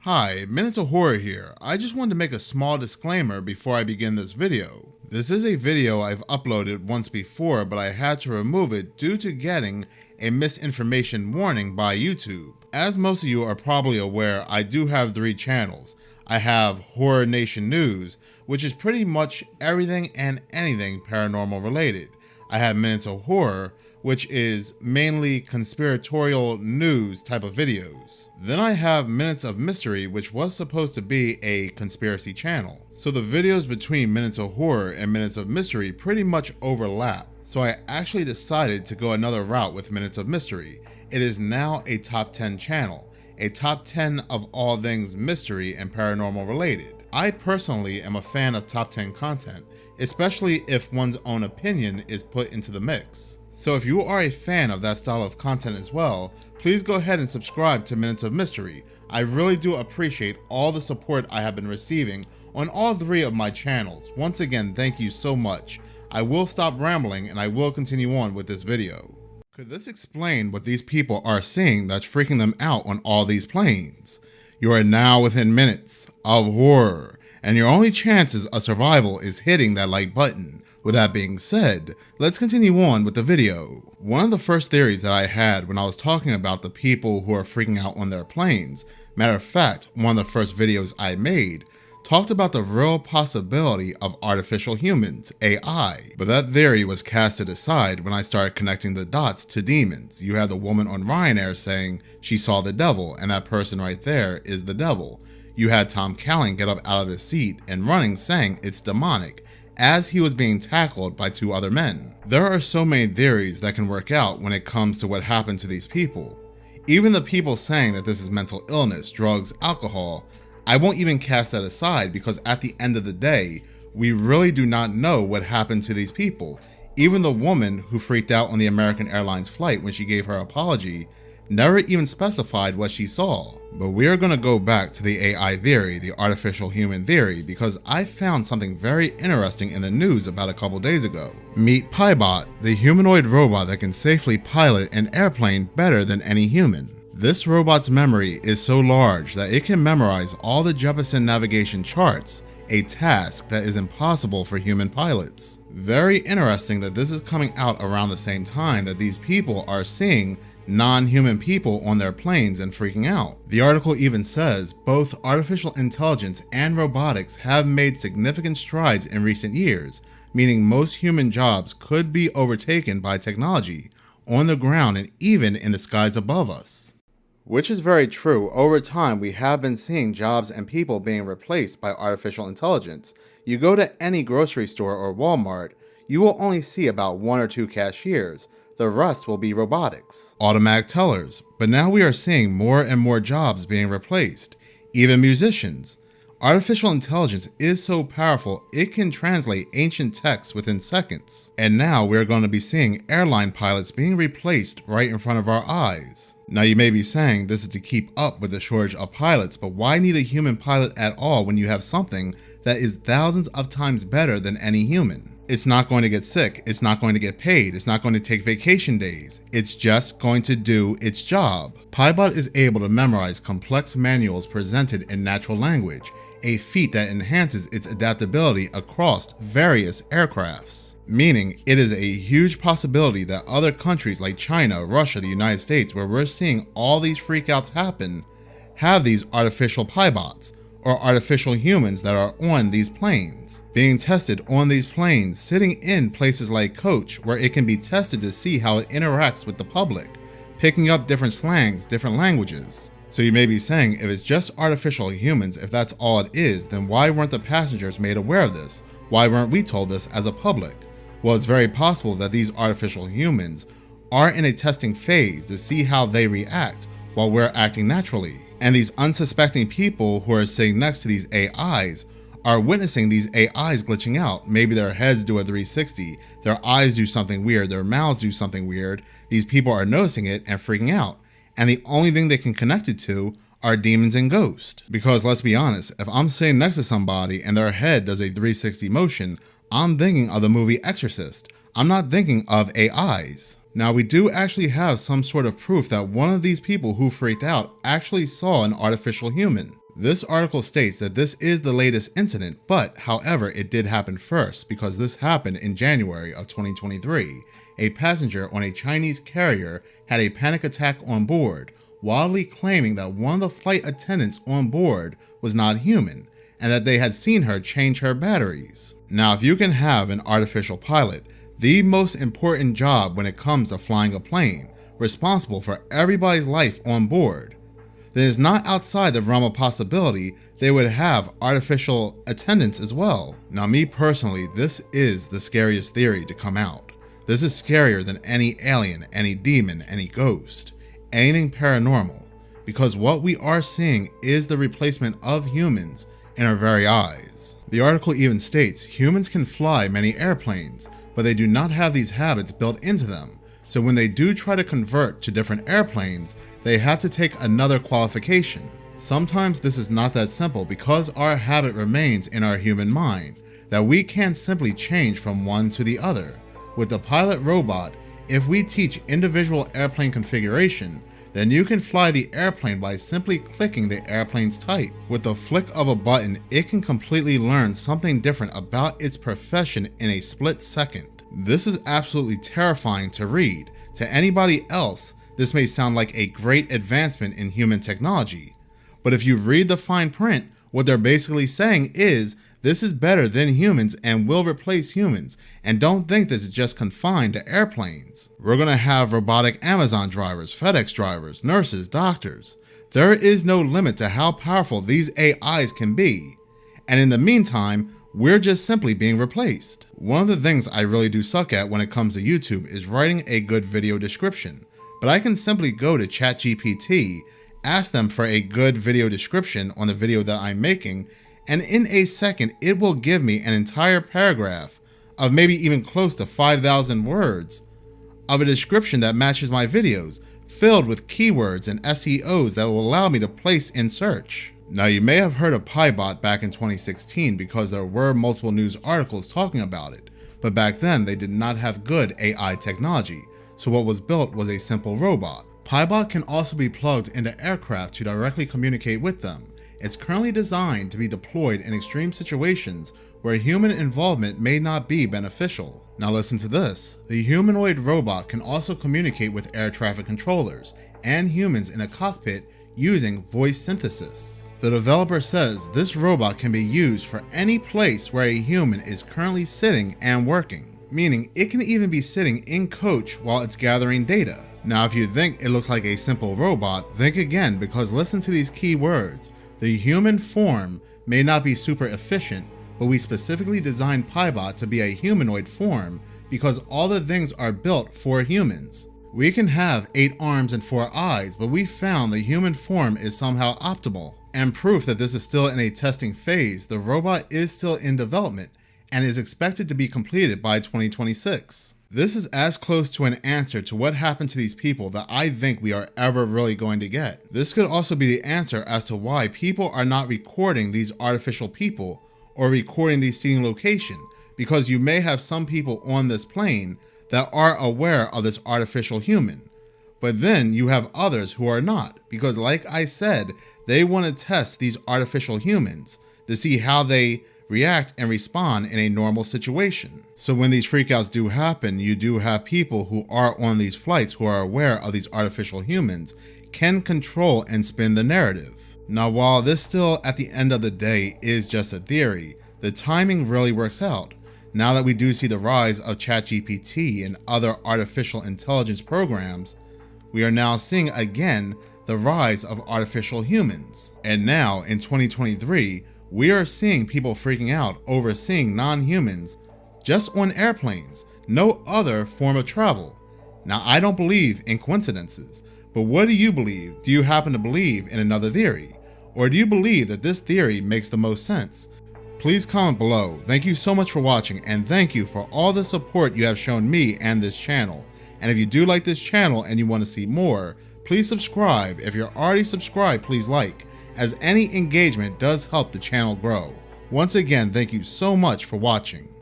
Hi, Minutes of Horror here. I just wanted to make a small disclaimer before I begin this video. This is a video I've uploaded once before, but I had to remove it due to getting a misinformation warning by YouTube. As most of you are probably aware, I do have 3 channels. I have Horror Nation News, which is pretty much everything and anything paranormal related. I have Minutes of Horror, which is mainly conspiratorial news type of videos. Then I have Minutes of Mystery, which was supposed to be a conspiracy channel. So the videos between Minutes of Horror and Minutes of Mystery pretty much overlap. So I actually decided to go another route with Minutes of Mystery. It is now a top 10 channel, a top 10 of all things mystery and paranormal related. I personally am a fan of top 10 content, especially if one's own opinion is put into the mix. So if you are a fan of that style of content as well, please go ahead and subscribe to Minutes of Mystery. I really do appreciate all the support I have been receiving on all 3 of my channels. Once again, thank you so much. I will stop rambling and I will continue on with this video. Could this explain what these people are seeing that's freaking them out on all these planes? You are now within minutes of horror, and your only chances of survival is hitting that like button. With that being said, let's continue on with the video. One of the first theories that I had when I was talking about the people who are freaking out on their planes, matter of fact, one of the first videos I made, talked about the real possibility of artificial humans, AI. But that theory was casted aside when I started connecting the dots to demons. You had the woman on Ryanair saying she saw the devil, and that person right there is the devil. You had Tom Callan get up out of his seat and running saying it's demonic, as he was being tackled by 2 other men. There are so many theories that can work out when it comes to what happened to these people. Even the people saying that this is mental illness, drugs, alcohol, I won't even cast that aside because at the end of the day, we really do not know what happened to these people. Even the woman who freaked out on the American Airlines flight when she gave her apology never even specified what she saw. But we are going to go back to the AI theory, the artificial human theory, because I found something very interesting in the news about a couple days ago. Meet Pybot, the humanoid robot that can safely pilot an airplane better than any human. This robot's memory is so large that it can memorize all the Jeppesen navigation charts, a task that is impossible for human pilots. Very interesting that this is coming out around the same time that these people are seeing non-human people on their planes and freaking out. The article even says both artificial intelligence and robotics have made significant strides in recent years, meaning most human jobs could be overtaken by technology on the ground and even in the skies above us. Which is very true. Over time, we have been seeing jobs and people being replaced by artificial intelligence. You go to any grocery store or Walmart, you will only see about 1 or 2 cashiers. The rest will be robotics, automatic tellers, but now we are seeing more and more jobs being replaced, even musicians. Artificial intelligence is so powerful it can translate ancient texts within seconds. And now we're going to be seeing airline pilots being replaced right in front of our eyes. Now you may be saying this is to keep up with the shortage of pilots, but why need a human pilot at all when you have something that is thousands of times better than any human? It's not going to get sick, it's not going to get paid, it's not going to take vacation days. It's just going to do its job. Pybot is able to memorize complex manuals presented in natural language, a feat that enhances its adaptability across various aircrafts. Meaning, it is a huge possibility that other countries like China, Russia, the United States, where we're seeing all these freakouts happen, have these artificial Pybots, or artificial humans that are on these planes, being tested on these planes, sitting in places like coach where it can be tested to see how it interacts with the public, picking up different slangs, different languages. So you may be saying, if it's just artificial humans, if that's all it is, then why weren't the passengers made aware of this? Why weren't we told this as a public? Well, it's very possible that these artificial humans are in a testing phase to see how they react while we're acting naturally. And these unsuspecting people who are sitting next to these AIs are witnessing these AIs glitching out. Maybe their heads do a 360, their eyes do something weird, their mouths do something weird. These people are noticing it and freaking out. And the only thing they can connect it to are demons and ghosts. Because let's be honest, if I'm sitting next to somebody and their head does a 360 motion, I'm thinking of the movie Exorcist. I'm not thinking of AIs. Now, we do actually have some sort of proof that one of these people who freaked out actually saw an artificial human. This article states that this is the latest incident, but however, it did happen first because this happened in January of 2023. A passenger on a Chinese carrier had a panic attack on board, wildly claiming that one of the flight attendants on board was not human and that they had seen her change her batteries. Now, if you can have an artificial pilot, the most important job when it comes to flying a plane, responsible for everybody's life on board, then it's not outside the realm of possibility they would have artificial attendants as well. Now, me personally, this is the scariest theory to come out. This is scarier than any alien, any demon, any ghost, anything paranormal, because what we are seeing is the replacement of humans in our very eyes. The article even states humans can fly many airplanes, but they do not have these habits built into them. So when they do try to convert to different airplanes, they have to take another qualification. Sometimes this is not that simple because our habit remains in our human mind, that we can't simply change from one to the other. With the pilot robot, if we teach individual airplane configuration, then you can fly the airplane by simply clicking the airplane's type. With the flick of a button, it can completely learn something different about its profession in a split second. This is absolutely terrifying to read. To anybody else, this may sound like a great advancement in human technology. But if you read the fine print, what they're basically saying is this is better than humans and will replace humans. And don't think this is just confined to airplanes. We're going to have robotic Amazon drivers, FedEx drivers, nurses, doctors. There is no limit to how powerful these AIs can be. And in the meantime, we're just simply being replaced. One of the things I really do suck at when it comes to YouTube is writing a good video description. But I can simply go to ChatGPT, ask them for a good video description on the video that I'm making, and in a second, it will give me an entire paragraph of maybe even close to 5,000 words of a description that matches my videos, filled with keywords and SEOs that will allow me to place in search. Now, you may have heard of PyBot back in 2016 because there were multiple news articles talking about it, but back then they did not have good AI technology, so what was built was a simple robot. PyBot can also be plugged into aircraft to directly communicate with them. It's currently designed to be deployed in extreme situations where human involvement may not be beneficial. Now listen to this. The humanoid robot can also communicate with air traffic controllers and humans in a cockpit using voice synthesis. The developer says this robot can be used for any place where a human is currently sitting and working, meaning it can even be sitting in coach while it's gathering data. Now, if you think it looks like a simple robot, think again, because listen to these key words. The human form may not be super efficient, but we specifically designed PyBot to be a humanoid form because all the things are built for humans. We can have 8 arms and 4 eyes, but we found the human form is somehow optimal. And proof that this is still in a testing phase, the robot is still in development and is expected to be completed by 2026. This is as close to an answer to what happened to these people that I think we are ever really going to get. This could also be the answer as to why people are not recording these artificial people or recording these scene location, because you may have some people on this plane that are aware of this artificial human. But then you have others who are not, because like I said, they want to test these artificial humans to see how they react and respond in a normal situation. So when these freakouts do happen, you do have people who are on these flights who are aware of these artificial humans, can control and spin the narrative. Now, while this still at the end of the day is just a theory, the timing really works out. Now that we do see the rise of ChatGPT and other artificial intelligence programs, we are now seeing again the rise of artificial humans. And now in 2023, we are seeing people freaking out over seeing non-humans just on airplanes, no other form of travel. Now, I don't believe in coincidences, but what do you believe? Do you happen to believe in another theory? Or do you believe that this theory makes the most sense? Please comment below. Thank you so much for watching, and thank you for all the support you have shown me and this channel. And if you do like this channel and you want to see more, please subscribe. If you're already subscribed, please like, as any engagement does help the channel grow. Once again, thank you so much for watching.